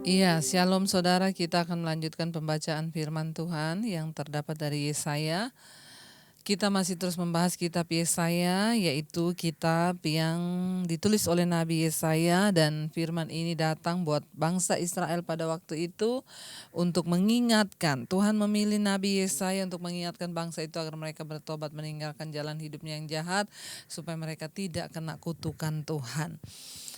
Iya, shalom saudara, kita akan melanjutkan pembacaan firman Tuhan yang terdapat dari Yesaya. Kita masih terus membahas kitab Yesaya, yaitu kitab yang ditulis oleh Nabi Yesaya, dan firman ini datang buat bangsa Israel pada waktu itu untuk mengingatkan. Tuhan memilih Nabi Yesaya untuk mengingatkan bangsa itu agar mereka bertobat meninggalkan jalan hidupnya yang jahat, supaya mereka tidak kena kutukan Tuhan.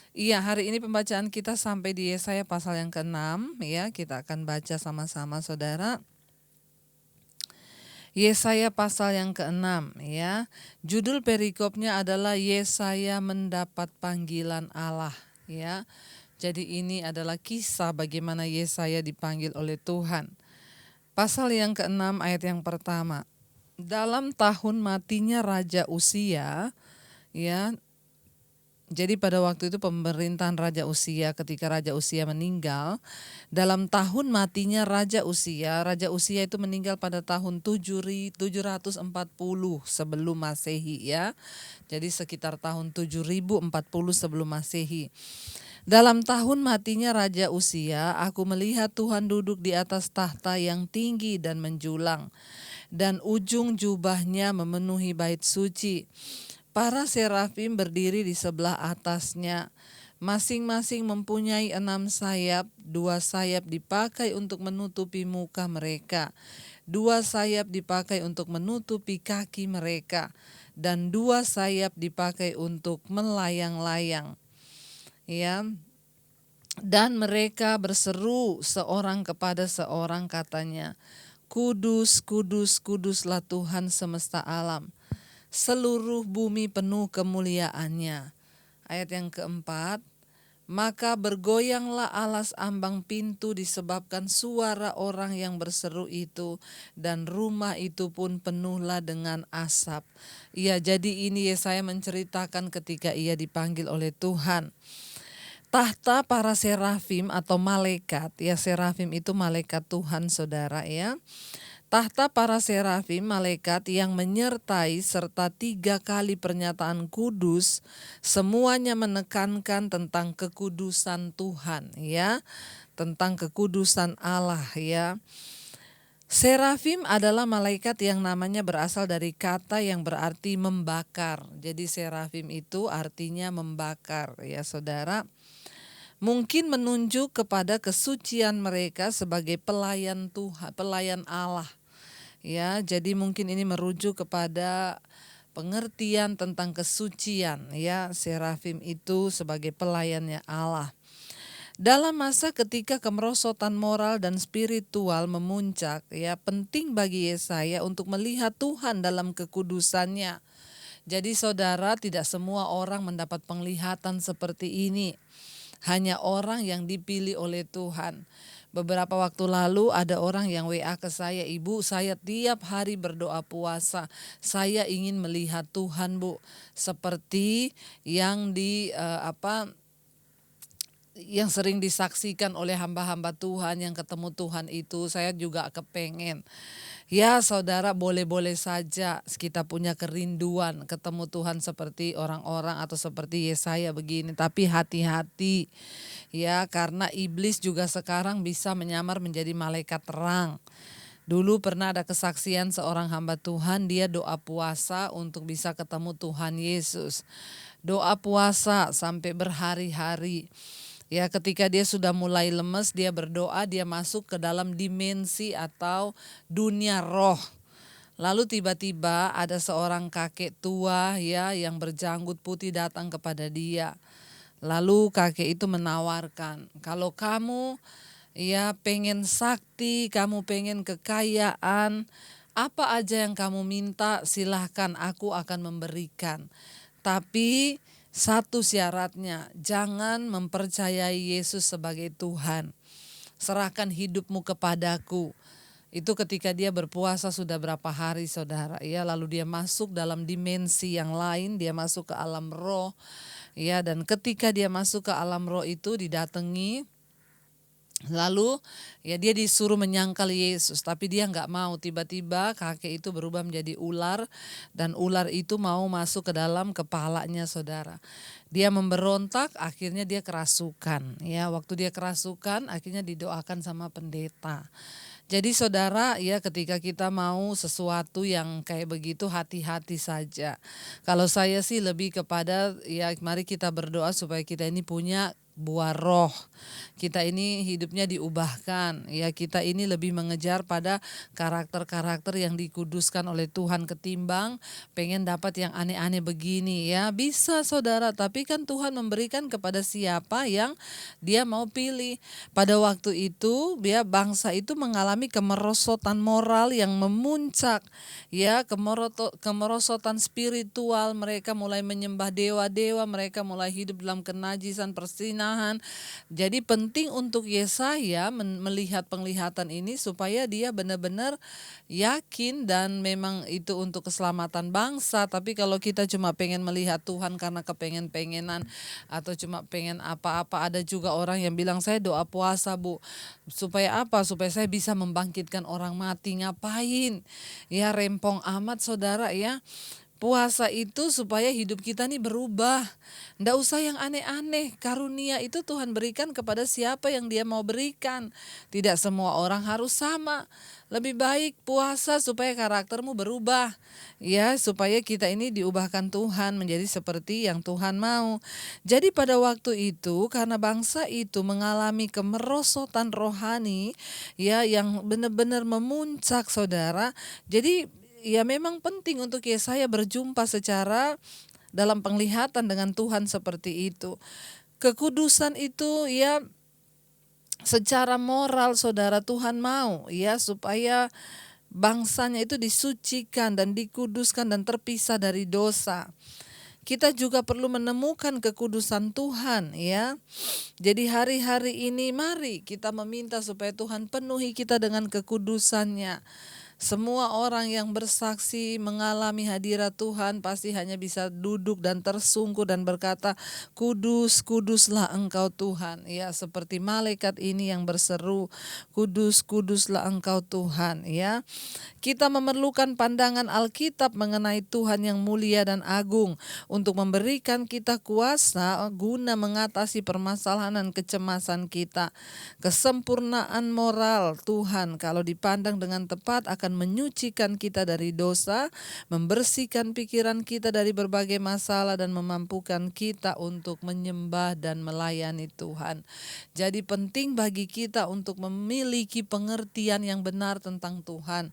Iya, hari ini pembacaan kita sampai di Yesaya pasal yang ke-6 ya. Kita akan baca sama-sama saudara. Yesaya pasal yang ke-6 ya. Judul perikopnya adalah Yesaya mendapat panggilan Allah ya. Jadi ini adalah kisah bagaimana Yesaya dipanggil oleh Tuhan. Pasal yang ke-6 ayat yang pertama. Dalam tahun matinya Raja Uzia ya. Jadi pada waktu itu pemerintahan Raja Uzia, ketika Raja Uzia meninggal, dalam tahun matinya Raja Uzia itu meninggal pada tahun 740 sebelum Masehi ya. Jadi sekitar tahun 7040 sebelum Masehi. Dalam tahun matinya Raja Uzia, aku melihat Tuhan duduk di atas tahta yang tinggi dan menjulang, dan ujung jubahnya memenuhi bait suci. Para serafim berdiri di sebelah atasnya, masing-masing mempunyai 6 sayap, 2 sayap dipakai untuk menutupi muka mereka, 2 sayap dipakai untuk menutupi kaki mereka, dan 2 sayap dipakai untuk melayang-layang. Ya, dan mereka berseru seorang kepada seorang, katanya, Kudus, kudus, kuduslah Tuhan semesta alam. Seluruh bumi penuh kemuliaannya. Ayat yang keempat, maka bergoyanglah alas ambang pintu disebabkan suara orang yang berseru itu, dan rumah itu pun penuhlah dengan asap. Ya, jadi ini Yesaya menceritakan ketika ia dipanggil oleh Tuhan. Tahta para serafim atau malaikat, ya serafim itu malaikat Tuhan saudara ya. Tahta para serafim, malaikat yang menyertai serta 3 kali pernyataan kudus, semuanya menekankan tentang kekudusan Tuhan ya, tentang kekudusan Allah ya. Serafim adalah malaikat yang namanya berasal dari kata yang berarti membakar. Jadi serafim itu artinya membakar ya saudara. Mungkin menunjuk kepada kesucian mereka sebagai pelayan Tuhan, pelayan Allah. Ya, jadi mungkin ini merujuk kepada pengertian tentang kesucian ya, serafim itu sebagai pelayannya Allah. Dalam masa ketika kemerosotan moral dan spiritual memuncak ya, penting bagi Yesaya untuk melihat Tuhan dalam kekudusannya. Jadi saudara, tidak semua orang mendapat penglihatan seperti ini. Hanya orang yang dipilih oleh Tuhan. Beberapa waktu lalu ada orang yang WA ke saya, Ibu, saya tiap hari berdoa puasa. Saya ingin melihat Tuhan, Bu. Seperti yang yang sering disaksikan oleh hamba-hamba Tuhan yang ketemu Tuhan itu, saya juga kepengen. Ya saudara, boleh-boleh saja kita punya kerinduan ketemu Tuhan seperti orang-orang atau seperti Yesaya begini. Tapi hati-hati ya, karena iblis juga sekarang bisa menyamar menjadi malaikat terang. Dulu pernah ada kesaksian seorang hamba Tuhan, dia doa puasa untuk bisa ketemu Tuhan Yesus. Doa puasa sampai berhari-hari. Ya, ketika dia sudah mulai lemes, dia berdoa, dia masuk ke dalam dimensi atau dunia roh. Lalu tiba-tiba ada seorang kakek tua ya yang berjanggut putih datang kepada dia. Lalu kakek itu menawarkan, kalau kamu ya pengen sakti, kamu pengen kekayaan, apa aja yang kamu minta silahkan, aku akan memberikan. Tapi satu syaratnya, jangan mempercayai Yesus sebagai Tuhan. Serahkan hidupmu kepadaku. Itu ketika dia berpuasa sudah berapa hari saudara ya, lalu dia masuk dalam dimensi yang lain, dia masuk ke alam roh ya, dan ketika dia masuk ke alam roh itu didatangi Lalu ya dia disuruh menyangkal Yesus, tapi dia nggak mau. Tiba-tiba kakek itu berubah menjadi ular, dan ular itu mau masuk ke dalam kepalanya, saudara. Dia memberontak, akhirnya dia kerasukan. Ya, waktu dia kerasukan, akhirnya didoakan sama pendeta. Jadi saudara, ya ketika kita mau sesuatu yang kayak begitu, hati-hati saja. Kalau saya sih lebih kepada ya mari kita berdoa supaya kita ini punya buah roh. Kita ini hidupnya diubahkan. Ya kita ini lebih mengejar pada karakter-karakter yang dikuduskan oleh Tuhan ketimbang pengen dapat yang aneh-aneh begini ya. Bisa saudara, tapi kan Tuhan memberikan kepada siapa yang dia mau pilih. Pada waktu itu ya bangsa itu mengalami kemerosotan moral yang memuncak. Ya, kemerosotan spiritual, mereka mulai menyembah dewa-dewa, mereka mulai hidup dalam kenajisan, persinahan. Jadi penting untuk Yesaya melihat penglihatan ini supaya dia benar-benar yakin dan memang itu untuk keselamatan bangsa. Tapi kalau kita cuma pengen melihat Tuhan karena kepengen-pengenan atau cuma pengen apa-apa, ada juga orang yang bilang saya doa puasa Bu, supaya apa? Supaya saya bisa membangkitkan orang mati. Ngapain? Ya rempong amat saudara ya. Puasa itu supaya hidup kita nih berubah. Nggak usah yang aneh-aneh. Karunia itu Tuhan berikan kepada siapa yang dia mau berikan. Tidak semua orang harus sama. Lebih baik puasa supaya karaktermu berubah. Ya, supaya kita ini diubahkan Tuhan menjadi seperti yang Tuhan mau. Jadi pada waktu itu karena bangsa itu mengalami kemerosotan rohani ya yang benar-benar memuncak saudara. Jadi ya memang penting untuk Yesaya berjumpa secara dalam penglihatan dengan Tuhan seperti itu. Kekudusan itu ya secara moral saudara Tuhan mau ya supaya bangsanya itu disucikan dan dikuduskan dan terpisah dari dosa. Kita juga perlu menemukan kekudusan Tuhan ya. Jadi hari-hari ini mari kita meminta supaya Tuhan penuhi kita dengan kekudusannya. Semua orang yang bersaksi mengalami hadirat Tuhan pasti hanya bisa duduk dan tersungkur dan berkata, kudus, kuduslah Engkau Tuhan. Ya, seperti malaikat ini yang berseru, kudus, kuduslah Engkau Tuhan. Ya, kita memerlukan pandangan Alkitab mengenai Tuhan yang mulia dan agung untuk memberikan kita kuasa guna mengatasi permasalahan dan kecemasan kita. Kesempurnaan moral Tuhan kalau dipandang dengan tepat akan menyucikan kita dari dosa, membersihkan pikiran kita dari berbagai masalah dan memampukan kita untuk menyembah dan melayani Tuhan. Jadi penting bagi kita untuk memiliki pengertian yang benar tentang Tuhan.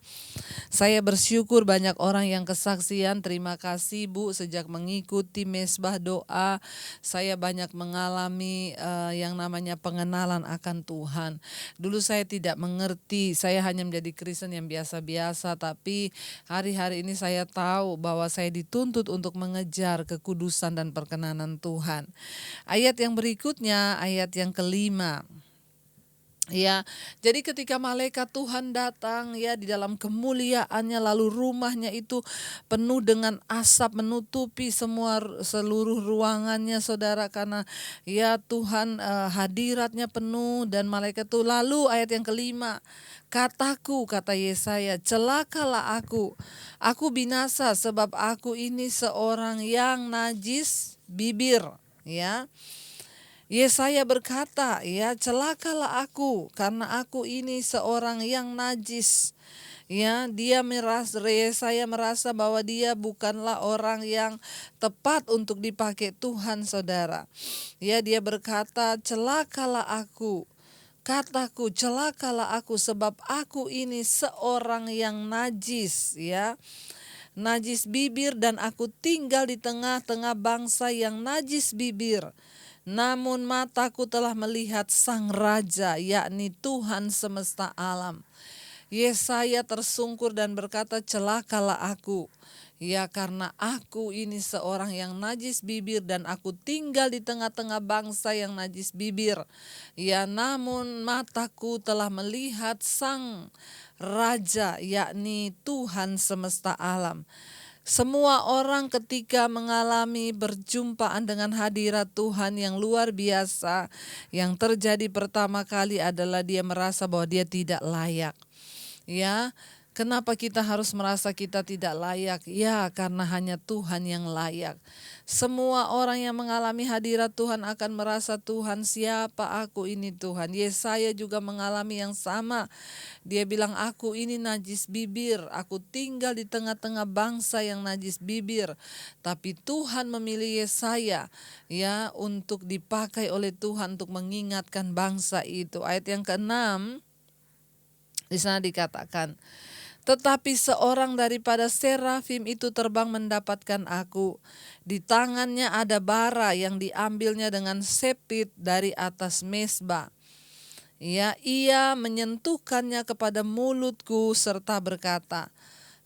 Saya bersyukur banyak orang yang kesaksian, terima kasih Bu, sejak mengikuti mesbah doa, saya banyak mengalami yang namanya pengenalan akan Tuhan. Dulu saya tidak mengerti, saya hanya menjadi Kristen yang biasa-biasa, tapi hari-hari ini saya tahu bahwa saya dituntut untuk mengejar kekudusan dan perkenanan Tuhan. Ayat yang berikutnya, ayat yang kelima. Ya, jadi ketika malaikat Tuhan datang ya di dalam kemuliaannya, lalu rumahnya itu penuh dengan asap menutupi seluruh ruangannya saudara, karena ya Tuhan hadiratnya penuh dan malaikat itu. Lalu ayat yang kelima, kataku, kata Yesaya, celakalah aku binasa sebab aku ini seorang yang najis bibir. Ya, Yesaya berkata, ya celakalah aku karena aku ini seorang yang najis. Ya, Yesaya merasa bahwa dia bukanlah orang yang tepat untuk dipakai Tuhan, saudara. Ya, dia berkata, celakalah aku. Kataku, celakalah aku sebab aku ini seorang yang najis, ya. Najis bibir dan aku tinggal di tengah-tengah bangsa yang najis bibir. Namun mataku telah melihat Sang Raja, yakni Tuhan semesta alam. Yesaya tersungkur dan berkata, celakalah aku. Ya, karena aku ini seorang yang najis bibir dan aku tinggal di tengah-tengah bangsa yang najis bibir. Ya, namun mataku telah melihat Sang Raja, yakni Tuhan semesta alam. Semua orang ketika mengalami berjumpaan dengan hadirat Tuhan yang luar biasa, yang terjadi pertama kali adalah dia merasa bahwa dia tidak layak. Ya, kenapa kita harus merasa kita tidak layak? Ya, karena hanya Tuhan yang layak. Semua orang yang mengalami hadirat Tuhan akan merasa, Tuhan, siapa aku ini Tuhan? Yesaya juga mengalami yang sama. Dia bilang, aku ini najis bibir, aku tinggal di tengah-tengah bangsa yang najis bibir. Tapi Tuhan memilih Yesaya ya untuk dipakai oleh Tuhan untuk mengingatkan bangsa itu. Ayat yang ke-6 di sana dikatakan, tetapi seorang daripada serafim itu terbang mendapatkan aku. Di tangannya ada bara yang diambilnya dengan sepit dari atas mezbah. Ya, ia menyentuhkannya kepada mulutku serta berkata,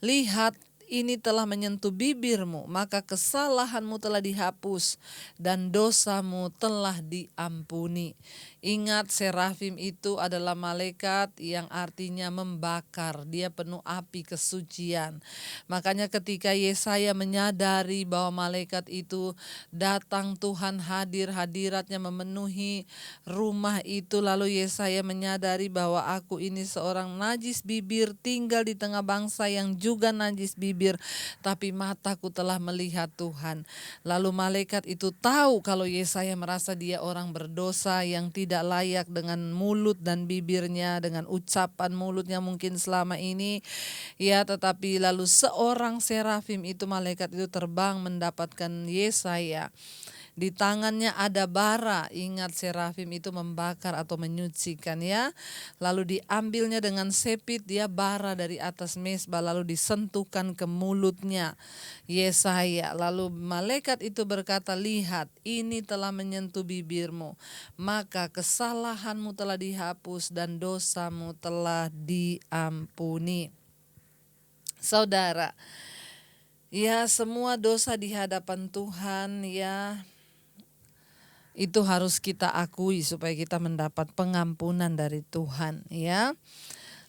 lihat, ini telah menyentuh bibirmu, maka kesalahanmu telah dihapus dan dosamu telah diampuni. Ingat, serafim itu adalah malaikat yang artinya membakar. Dia penuh api kesucian. Makanya ketika Yesaya menyadari bahwa malaikat itu datang, Tuhan hadir, hadiratnya memenuhi rumah itu, lalu Yesaya menyadari bahwa aku ini seorang najis bibir, tinggal di tengah bangsa yang juga najis bibir, tapi mataku telah melihat Tuhan. Lalu malaikat itu tahu kalau Yesaya merasa dia orang berdosa yang tidak layak dengan mulut dan bibirnya, dengan ucapan mulutnya mungkin selama ini. Ya, tetapi lalu seorang serafim itu, malaikat itu terbang mendapatkan Yesaya. Di tangannya ada bara. Ingat, serafim itu membakar atau menyucikan ya. Lalu diambilnya dengan sepit dia bara dari atas mezbah, lalu disentuhkan ke mulutnya Yesaya. Lalu malaikat itu berkata, lihat, ini telah menyentuh bibirmu, maka kesalahanmu telah dihapus dan dosamu telah diampuni. Saudara, ya, semua dosa di hadapan Tuhan ya itu harus kita akui supaya kita mendapat pengampunan dari Tuhan ya.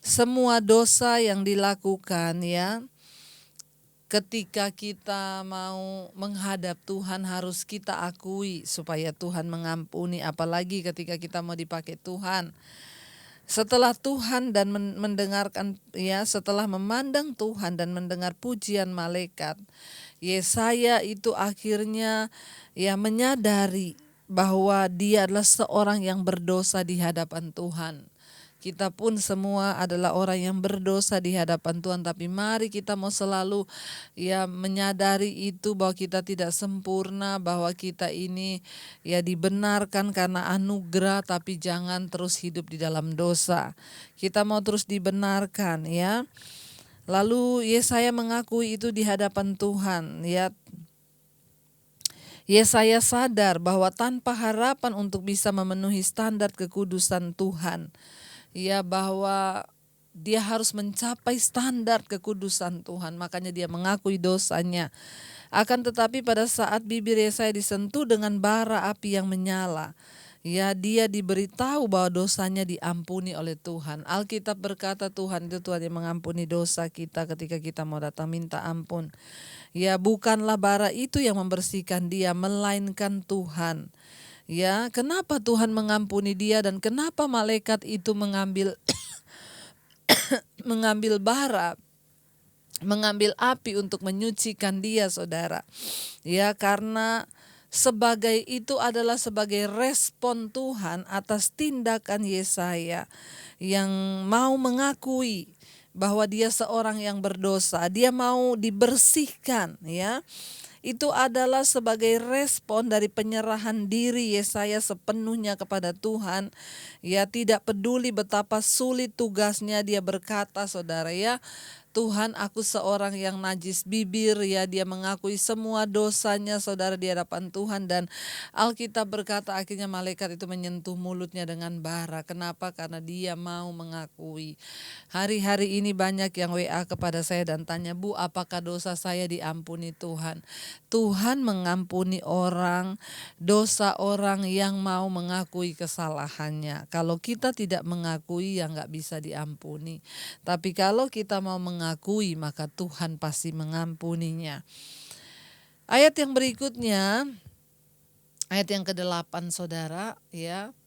Semua dosa yang dilakukan ya, ketika kita mau menghadap Tuhan harus kita akui supaya Tuhan mengampuni, apalagi ketika kita mau dipakai Tuhan. Setelah Tuhan dan mendengarkan ya, setelah memandang Tuhan dan mendengar pujian malaikat, Yesaya itu akhirnya ya menyadari bahwa dia adalah seorang yang berdosa di hadapan Tuhan. Kita pun semua adalah orang yang berdosa di hadapan Tuhan, tapi mari kita mau selalu ya menyadari itu bahwa kita tidak sempurna, bahwa kita ini ya dibenarkan karena anugerah, tapi jangan terus hidup di dalam dosa. Kita mau terus dibenarkan ya. Lalu Yesaya mengakui itu di hadapan Tuhan ya. Yesaya sadar bahwa tanpa harapan untuk bisa memenuhi standar kekudusan Tuhan, ya, bahwa dia harus mencapai standar kekudusan Tuhan, makanya dia mengakui dosanya. Akan tetapi pada saat bibir Yesaya disentuh dengan bara api yang menyala, ya, dia diberitahu bahwa dosanya diampuni oleh Tuhan. Alkitab berkata Tuhan itu Tuhan yang mengampuni dosa kita ketika kita mau datang minta ampun. Ya, bukanlah bara itu yang membersihkan dia, melainkan Tuhan. Ya, kenapa Tuhan mengampuni dia dan kenapa malaikat itu mengambil bara, mengambil api untuk menyucikan dia, saudara. Ya, karena sebagai itu adalah sebagai respon Tuhan atas tindakan Yesaya yang mau mengakui bahwa dia seorang yang berdosa, dia mau dibersihkan ya. Itu adalah sebagai respon dari penyerahan diri Yesaya sepenuhnya kepada Tuhan. Ya, tidak peduli betapa sulit tugasnya, dia berkata, saudara ya, Tuhan, aku seorang yang najis bibir ya, dia mengakui semua dosanya saudara di hadapan Tuhan. Dan Alkitab berkata akhirnya malaikat itu menyentuh mulutnya dengan bara. Kenapa? Karena dia mau mengakui. Hari-hari ini banyak yang WA kepada saya dan tanya, Bu, apakah dosa saya diampuni Tuhan? Tuhan mengampuni orang, dosa orang yang mau mengakui kesalahannya. Kalau kita tidak mengakui ya nggak bisa diampuni. Tapi kalau kita mau mengakui mengakui, maka Tuhan pasti mengampuninya. Ayat yang berikutnya, ayat yang ke-8 saudara, ya.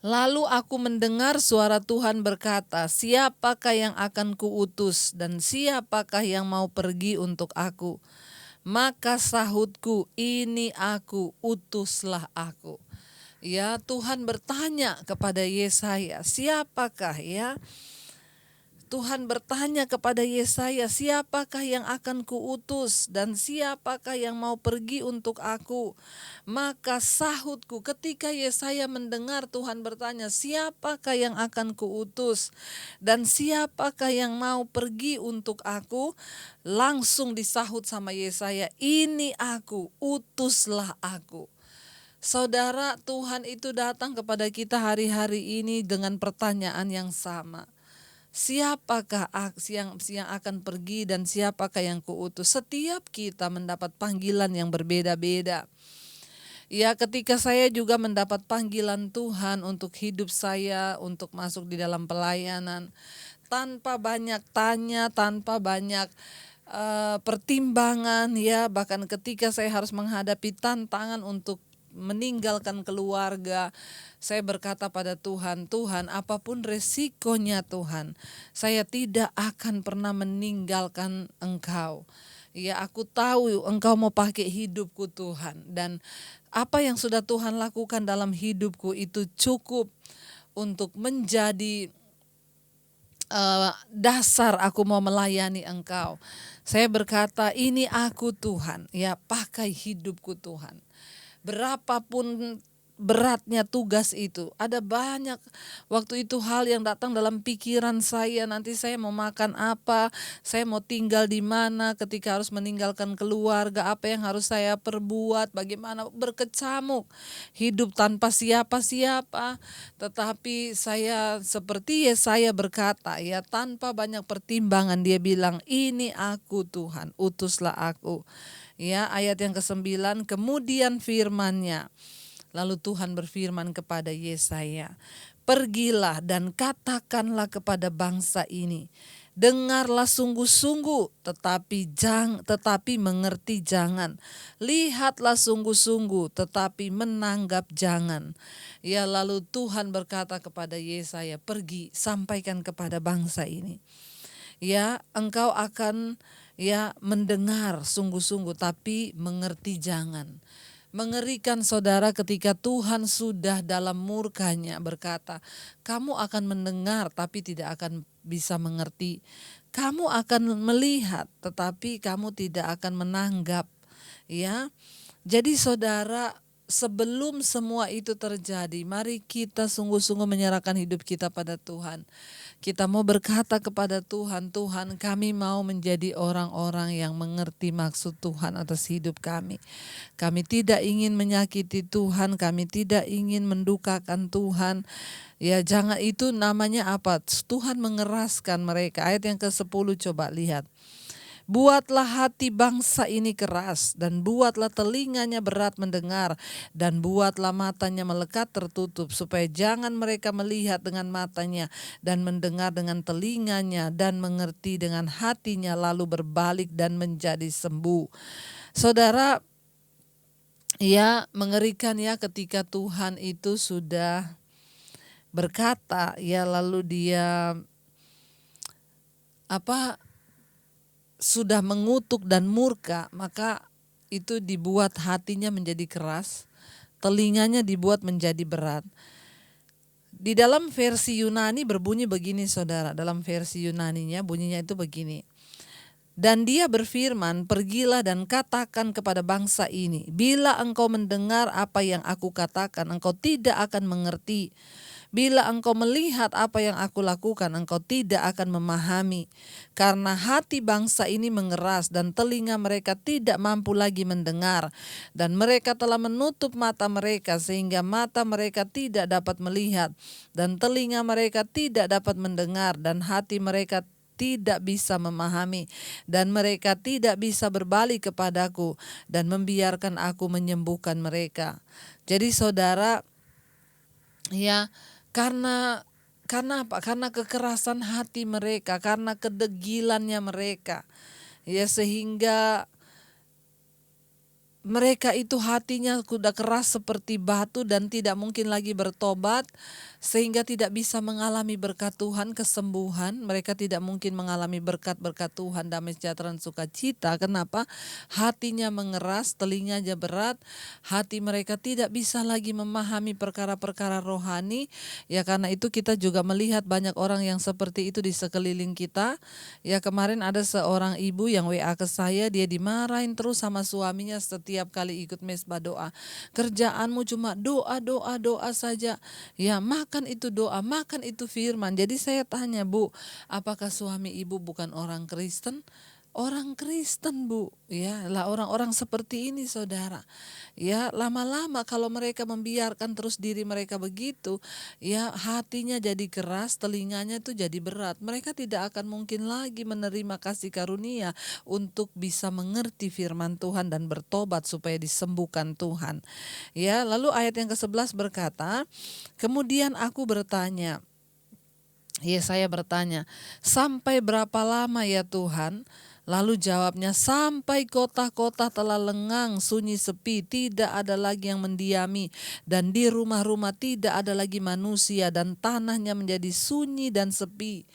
Lalu aku mendengar suara Tuhan berkata, siapakah yang akan kuutus dan siapakah yang mau pergi untuk aku? Maka sahutku, ini aku, utuslah aku. Ya, Tuhan bertanya kepada Yesaya, siapakah ya? Tuhan bertanya kepada Yesaya, siapakah yang akan kuutus dan siapakah yang mau pergi untuk aku? Maka sahutku, ketika Yesaya mendengar Tuhan bertanya, siapakah yang akan kuutus dan siapakah yang mau pergi untuk aku? Langsung disahut sama Yesaya, ini aku, utuslah aku. Saudara, Tuhan itu datang kepada kita hari-hari ini dengan pertanyaan yang sama. Siapakah yang akan pergi dan siapakah yang kuutus? Setiap kita mendapat panggilan yang berbeda-beda. Ya, ketika saya juga mendapat panggilan Tuhan untuk hidup saya, untuk masuk di dalam pelayanan, tanpa banyak tanya, tanpa banyak pertimbangan, ya, bahkan ketika saya harus menghadapi tantangan untuk meninggalkan keluarga, saya berkata pada Tuhan, Tuhan, apapun resikonya Tuhan, saya tidak akan pernah meninggalkan Engkau. Ya, aku tahu Engkau mau pakai hidupku Tuhan, dan apa yang sudah Tuhan lakukan dalam hidupku itu cukup untuk menjadi dasar aku mau melayani Engkau. Saya berkata, ini aku Tuhan, ya, pakai hidupku Tuhan. Berapapun beratnya tugas itu, ada banyak waktu itu hal yang datang dalam pikiran saya, nanti saya mau makan apa, saya mau tinggal di mana ketika harus meninggalkan keluarga, apa yang harus saya perbuat, bagaimana, berkecamuk, hidup tanpa siapa-siapa. Tetapi saya seperti Yesaya berkata, ya, tanpa banyak pertimbangan dia bilang, ini aku Tuhan, utuslah aku. Ya, ayat yang ke-9, kemudian firman-Nya. Lalu Tuhan berfirman kepada Yesaya, pergilah dan katakanlah kepada bangsa ini, dengarlah sungguh-sungguh, tetapi mengerti jangan. Lihatlah sungguh-sungguh, tetapi menanggap jangan. Ya, lalu Tuhan berkata kepada Yesaya, pergi, sampaikan kepada bangsa ini. Ya, engkau akan mendengar sungguh-sungguh, tapi mengerti jangan. Mengerikan saudara ketika Tuhan sudah dalam murkanya berkata, kamu akan mendengar tapi tidak akan bisa mengerti. Kamu akan melihat tetapi kamu tidak akan menanggap. Ya. Jadi saudara, sebelum semua itu terjadi, mari kita sungguh-sungguh menyerahkan hidup kita pada Tuhan. Kita mau berkata kepada Tuhan, Tuhan, kami mau menjadi orang-orang yang mengerti maksud Tuhan atas hidup kami. Kami tidak ingin menyakiti Tuhan, kami tidak ingin mendukakan Tuhan. Ya, jangan, itu namanya apa? Tuhan mengeraskan mereka. Ayat yang ke-10 coba lihat. Buatlah hati bangsa ini keras, dan buatlah telinganya berat mendengar, dan buatlah matanya melekat tertutup, supaya jangan mereka melihat dengan matanya, dan mendengar dengan telinganya, dan mengerti dengan hatinya, lalu berbalik dan menjadi sembuh. Saudara, ya, mengerikan ya ketika Tuhan itu sudah berkata, ya, lalu dia sudah mengutuk dan murka, maka itu dibuat hatinya menjadi keras, telinganya dibuat menjadi berat. Di dalam versi Yunani berbunyi begini saudara, dalam versi Yunaninya bunyinya itu begini. Dan dia berfirman, pergilah dan katakan kepada bangsa ini, bila engkau mendengar apa yang aku katakan, engkau tidak akan mengerti. Bila engkau melihat apa yang aku lakukan, engkau tidak akan memahami. Karena hati bangsa ini mengeras dan telinga mereka tidak mampu lagi mendengar. Dan mereka telah menutup mata mereka sehingga mata mereka tidak dapat melihat. Dan telinga mereka tidak dapat mendengar dan hati mereka tidak bisa memahami. Dan mereka tidak bisa berbalik kepadaku dan membiarkan aku menyembuhkan mereka. Jadi saudara, ya, karena Karena apa? Karena kekerasan hati mereka, karena kedegilannya mereka. Ya, sehingga mereka itu hatinya sudah keras seperti batu dan tidak mungkin lagi bertobat, sehingga tidak bisa mengalami berkat Tuhan, kesembuhan. Mereka tidak mungkin mengalami berkat-berkat Tuhan, damai sejahtera dan sukacita. Kenapa? Hatinya mengeras, telinganya berat, hati mereka tidak bisa lagi memahami perkara-perkara rohani. Ya, karena itu kita juga melihat banyak orang yang seperti itu di sekeliling kita. Ya, kemarin ada seorang ibu yang WA ke saya, dia dimarahin terus sama suaminya setiap kali ikut mesbah doa. Kerjaanmu cuma doa, doa, doa saja. Ya, makan itu doa, makan itu firman. Jadi saya tanya, Bu, apakah suami ibu bukan orang Kristen? Orang Kristen, Bu. Ya, lah orang-orang seperti ini, Saudara. Ya, lama-lama kalau mereka membiarkan terus diri mereka begitu, ya hatinya jadi keras, telinganya itu jadi berat. Mereka tidak akan mungkin lagi menerima kasih karunia untuk bisa mengerti firman Tuhan dan bertobat supaya disembuhkan Tuhan. Ya, lalu ayat yang ke-11 berkata, kemudian aku bertanya, saya bertanya, sampai berapa lama ya Tuhan? Lalu jawabnya, sampai kota-kota telah lengang, sunyi sepi, tidak ada lagi yang mendiami, dan di rumah-rumah tidak ada lagi manusia, dan tanahnya menjadi sunyi dan sepi.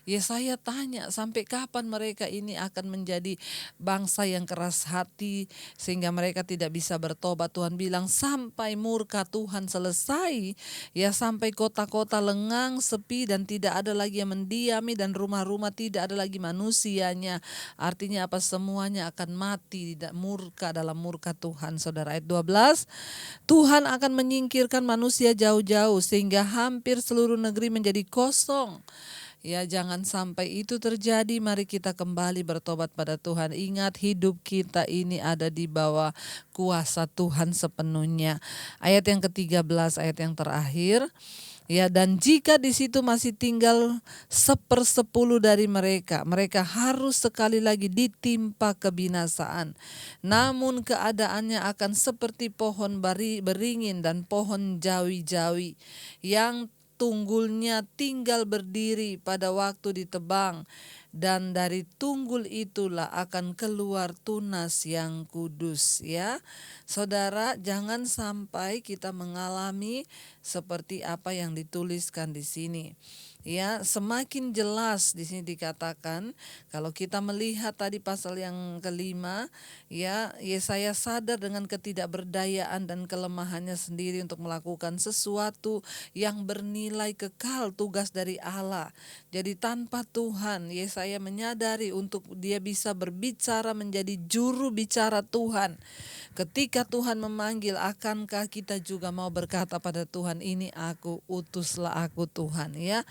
Ya, saya tanya, sampai kapan mereka ini akan menjadi bangsa yang keras hati sehingga mereka tidak bisa bertobat? Tuhan bilang sampai murka Tuhan selesai, ya sampai kota-kota lengang, sepi dan tidak ada lagi yang mendiami dan rumah-rumah tidak ada lagi manusianya. Artinya apa? Semuanya akan mati dalam murka Tuhan. Saudara, ayat 12, Tuhan akan menyingkirkan manusia jauh-jauh sehingga hampir seluruh negeri menjadi kosong. Ya, jangan sampai itu terjadi. Mari kita kembali bertobat pada Tuhan. Ingat, hidup kita ini ada di bawah kuasa Tuhan sepenuhnya. Ayat yang ke-13, ayat yang terakhir. Ya, dan jika di situ masih tinggal 1/10 dari mereka, mereka harus sekali lagi ditimpa kebinasaan. Namun keadaannya akan seperti pohon beringin dan pohon jawi-jawi yang tunggulnya tinggal berdiri pada waktu ditebang, dan dari tunggul itulah akan keluar tunas yang kudus. Ya, Saudara, jangan sampai kita mengalami seperti apa yang dituliskan di sini. Ya, semakin jelas di sini dikatakan, kalau kita melihat tadi pasal yang kelima, ya Yesaya sadar dengan ketidakberdayaan dan kelemahannya sendiri untuk melakukan sesuatu yang bernilai kekal, tugas dari Allah. Jadi tanpa Tuhan, Yesaya menyadari untuk dia bisa berbicara menjadi juru bicara Tuhan. Ketika Tuhan memanggil, akankah kita juga mau berkata pada Tuhan, ini aku, utuslah aku Tuhan, ya.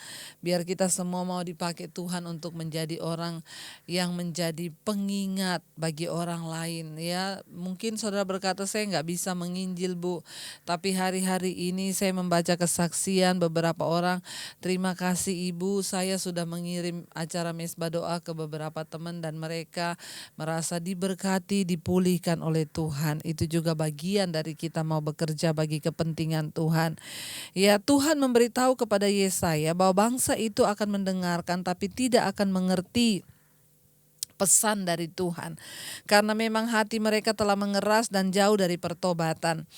Biar kita semua mau dipakai Tuhan untuk menjadi orang yang menjadi pengingat bagi orang lain, ya. Mungkin saudara berkata, saya nggak bisa menginjil, Bu, tapi hari-hari ini saya membaca kesaksian beberapa orang. Terima kasih Ibu, saya sudah mengirim acara mesbah doa ke beberapa teman dan mereka merasa diberkati, dipulihkan oleh Tuhan. Itu juga bagian dari kita mau bekerja bagi kepentingan Tuhan. Ya, Tuhan memberitahu kepada Yesaya bahwa bangsa itu akan mendengarkan tapi tidak akan mengerti pesan dari Tuhan, karena memang hati mereka telah mengeras dan jauh dari pertobatan.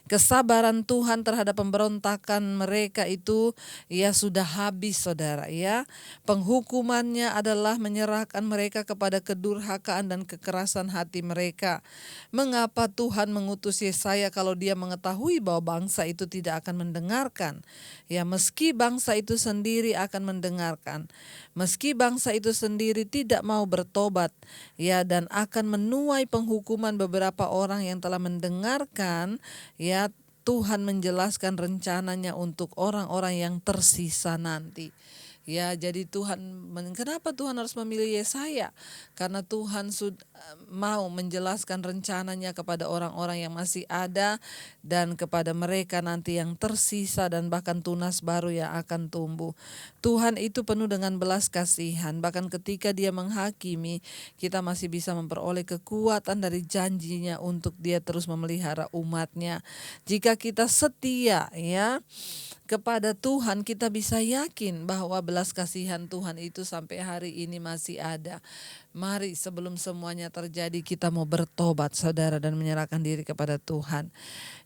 Kesabaran Tuhan terhadap pemberontakan mereka itu ya sudah habis, saudara, ya. Penghukumannya adalah menyerahkan mereka kepada kedurhakaan dan kekerasan hati mereka. Mengapa Tuhan mengutus Yesaya kalau dia mengetahui bahwa bangsa itu tidak akan mendengarkan? Ya, meski bangsa itu sendiri akan mendengarkan, meski bangsa itu sendiri tidak mau bertobat, ya, dan akan menuai penghukuman beberapa orang yang telah mendengarkan, ya, Tuhan menjelaskan rencananya untuk orang-orang yang tersisa nanti. Ya, jadi kenapa Tuhan harus memilih Yesaya? Karena Tuhan mau menjelaskan rencananya kepada orang-orang yang masih ada dan kepada mereka nanti yang tersisa dan bahkan tunas baru yang akan tumbuh. Tuhan itu penuh dengan belas kasihan, bahkan ketika Dia menghakimi, kita masih bisa memperoleh kekuatan dari janjinya untuk Dia terus memelihara umatnya. Jika kita setia ya kepada Tuhan, kita bisa yakin bahwa belas kasihan Tuhan itu sampai hari ini masih ada. Mari sebelum semuanya terjadi kita mau bertobat saudara dan menyerahkan diri kepada Tuhan.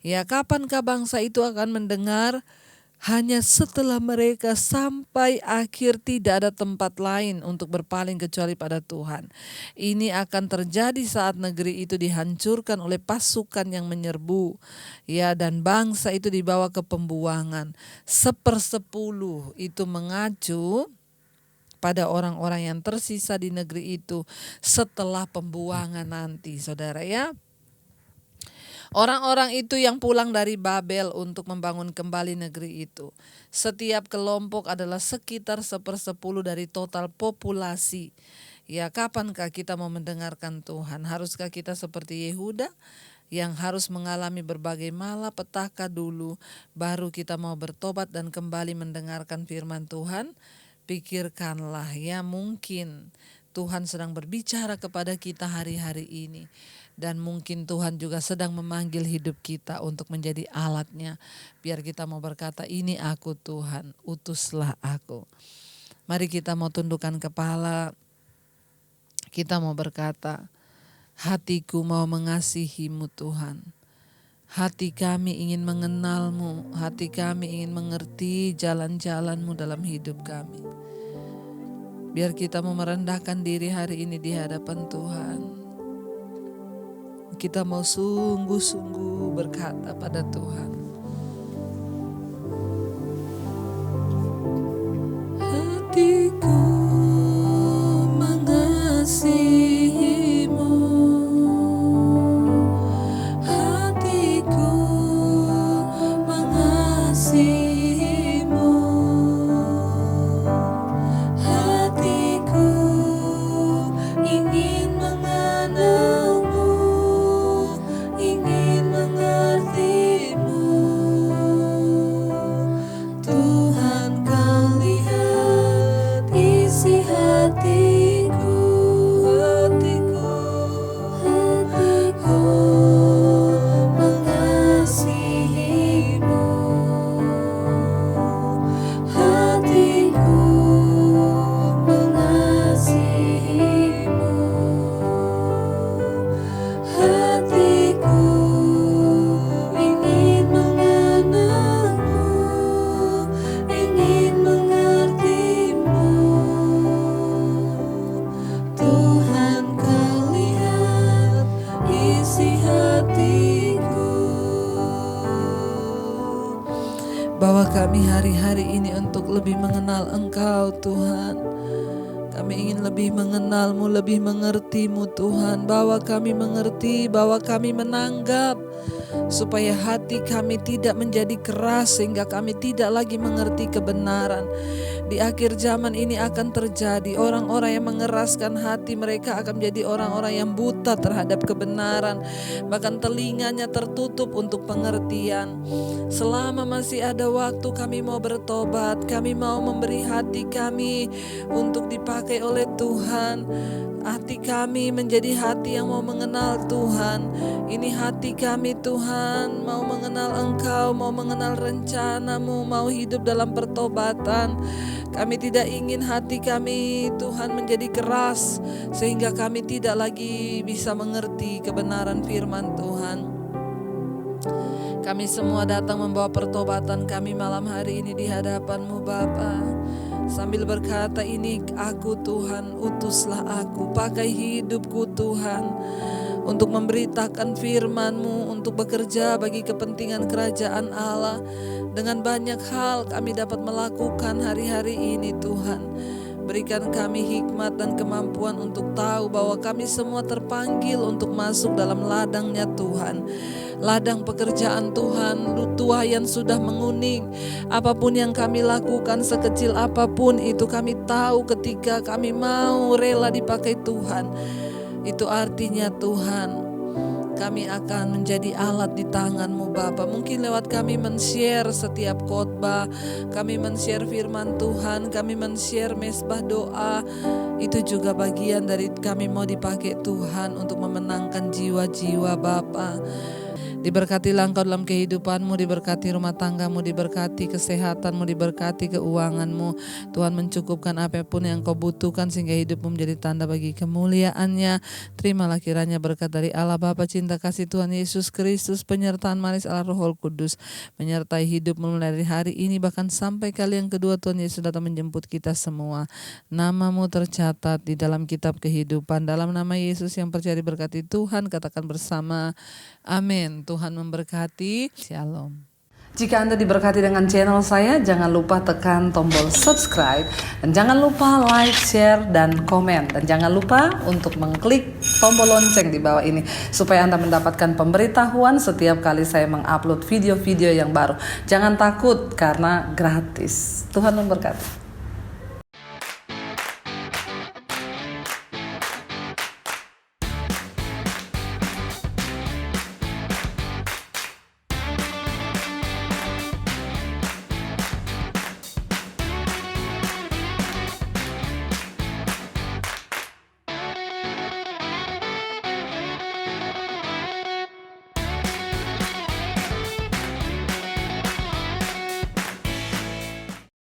Ya, kapankah bangsa itu akan mendengar? Hanya setelah mereka sampai akhir tidak ada tempat lain untuk berpaling kecuali pada Tuhan. Ini akan terjadi saat negeri itu dihancurkan oleh pasukan yang menyerbu. Ya, dan bangsa itu dibawa ke pembuangan. 1/10 itu mengacu pada orang-orang yang tersisa di negeri itu setelah pembuangan nanti, saudara ya. Orang-orang itu yang pulang dari Babel untuk membangun kembali negeri itu. Setiap kelompok adalah sekitar 1/10 dari total populasi. Ya, kapankah kita mau mendengarkan Tuhan? Haruskah kita seperti Yehuda yang harus mengalami berbagai malapetaka dulu, baru kita mau bertobat dan kembali mendengarkan firman Tuhan? Pikirkanlah ya, mungkin Tuhan sedang berbicara kepada kita hari-hari ini. Dan mungkin Tuhan juga sedang memanggil hidup kita untuk menjadi alatnya. Biar kita mau berkata, ini aku Tuhan, utuslah aku. Mari kita mau tundukkan kepala. Kita mau berkata, hatiku mau mengasihi-Mu Tuhan. Hati kami ingin mengenal-Mu. Hati kami ingin mengerti jalan-jalan-Mu dalam hidup kami. Biar kita mau merendahkan diri hari ini di hadapan Tuhan. Kita mau sungguh-sungguh berkata pada Tuhan. Hatiku mengasihi-Mu. Hatiku mengasihi-Mu. Hatiku ingin mengenal-Mu, ingin mengerti-Mu. Tuhan, Kau lihat isi hatiku, hatiku mengasihi-Mu. Hatiku mengasihi-Mu. Hatiku ingin mengenal-Mu, ingin mengerti-Mu. Tuhan, Kau lihat isi hatiku. Bawa kami hari-hari ini untuk lebih mengenal Engkau Tuhan. Kami ingin lebih mengenal-Mu, lebih mengerti-Mu Tuhan. Bawa kami mengerti, bawa kami menanggap. Supaya hati kami tidak menjadi keras sehingga kami tidak lagi mengerti kebenaran. Di akhir zaman ini akan terjadi orang-orang yang mengeraskan hati mereka akan menjadi orang-orang yang buta terhadap kebenaran. Bahkan telinganya tertutup untuk pengertian. Selama masih ada waktu kami mau bertobat, kami mau memberi hati kami untuk dipakai oleh Tuhan. Hati kami menjadi hati yang mau mengenal Tuhan. Ini hati kami Tuhan, mau mengenal Engkau, mau mengenal rencana-Mu, mau hidup dalam pertobatan. Kami tidak ingin hati kami Tuhan menjadi keras sehingga kami tidak lagi bisa mengerti kebenaran firman Tuhan. Kami semua datang membawa pertobatan kami malam hari ini di hadapan-Mu Bapa. Sambil berkata, ini aku Tuhan, utuslah aku, pakai hidupku Tuhan untuk memberitakan firman-Mu, untuk bekerja bagi kepentingan kerajaan Allah. Dengan banyak hal kami dapat melakukan hari-hari ini Tuhan. Berikan kami hikmat dan kemampuan untuk tahu bahwa kami semua terpanggil untuk masuk dalam ladangnya Tuhan. ladang pekerjaan Tuhan, tuayan sudah menguning. Apapun yang kami lakukan, sekecil apapun itu, kami tahu ketika kami mau rela dipakai Tuhan, itu artinya Tuhan, kami akan menjadi alat di tangan-Mu Bapa. Mungkin lewat kami men-share setiap khotbah, kami men-share firman Tuhan, kami men-share mesbah doa, itu juga bagian dari kami mau dipakai Tuhan untuk memenangkan jiwa-jiwa Bapa. Diberkatilah Engkau dalam kehidupanmu, diberkati rumah tanggamu, diberkati kesehatanmu, diberkati keuanganmu. Tuhan mencukupkan apapun yang Engkau butuhkan sehingga hidupmu menjadi tanda bagi kemuliaan-Nya. Terimalah kiranya berkat dari Allah Bapa, cinta kasih Tuhan Yesus Kristus, penyertaan manis Allah Roh Kudus menyertai hidupmu mulai dari hari ini bahkan sampai kali yang kedua Tuhan Yesus datang menjemput kita semua. Namamu tercatat di dalam kitab kehidupan. Dalam nama Yesus yang percaya diberkati Tuhan, katakan bersama amin. Tuhan memberkati. Shalom. Jika Anda diberkati dengan channel saya, jangan lupa tekan tombol subscribe, dan jangan lupa like, share, dan komen, dan jangan lupa untuk mengklik tombol lonceng di bawah ini supaya Anda mendapatkan pemberitahuan setiap kali saya mengupload video-video yang baru. Jangan takut karena gratis. Tuhan memberkati.